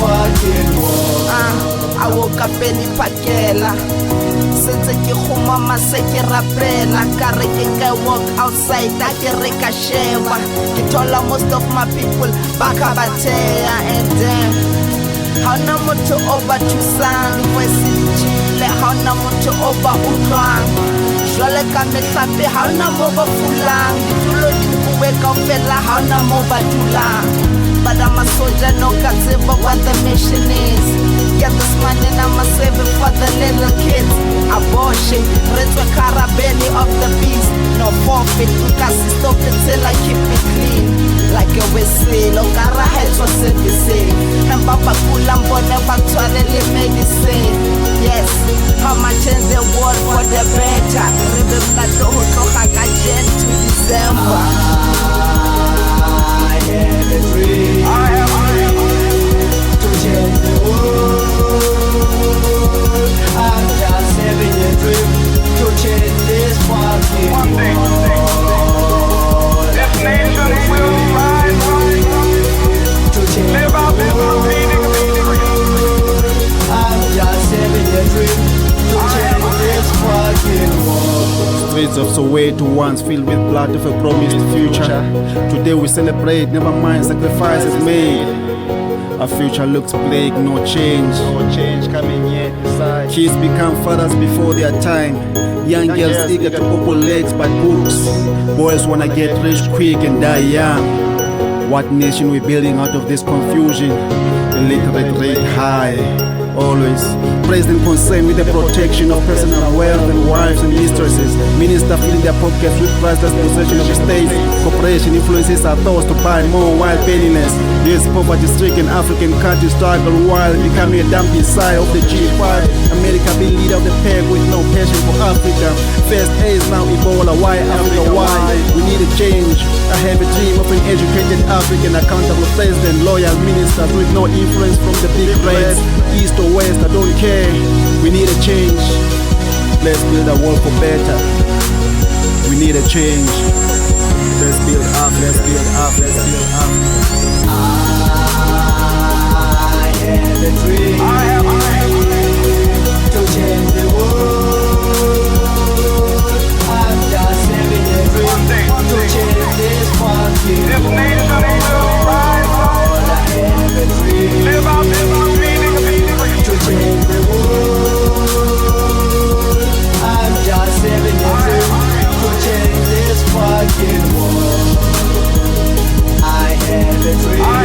fucking world. I woke up in Ipakela. Since ke khoma se ke rapela ka re ke walk outside I ke re ka sheba ke thola most of my people baka batea and how na motho over thusang voice le how na motho over utlwang jwale ka mehlape how na mo ba fulang ditulo di bue ka fela how na mo ba dulang. But I'm a soldier, no cuts but what the mission is. Get this money and I'ma save it for the little kids. Abortion, retro carabelli of the beast. No forfeit, because stop it till I keep it clean. Like a whistle, Okara heads was servicing. And Papa Kulambo never toilet medicine. Yes, how much change the world for the better. Remember the whole Jan to December. I had a dream to change the world. I'm just having a dream to change this fucking world. This nation will rise to change the world. I'm just having a dream to change this fucking world. Streets of Soweto once filled with blood of a promised future. Today we celebrate, never mind sacrifices made. Our future looks bleak, no change coming yet. Kids become fathers before their time. Young girls eager to open legs by books. Boys wanna get rich quick and die young. What nation we building out of this confusion? Illiterate rate high. Always president concerned with the protection of personal wealth and wives and mistresses. Minister filling their pockets with priceless possession of the state. Corporation influences our thoughts to buy more while penniless. This poverty-stricken African country struggle while becoming a dumping side of the G5. America be leader of the pack with no passion for Africa. First AIDS, now Ebola. Why Africa? Why? We need a change. I have a dream of an educated African, accountable president, loyal ministers with no influence from the big brands. East or west, I don't care. We need a change. Let's build a world for better. We need a change. Let's build up, let's build up, let's build up. I had a dream to change the world. I'm just having a dream to change this fucking world. I have a dream to change the world. I'm just having a dream to change this fucking world. I have a dream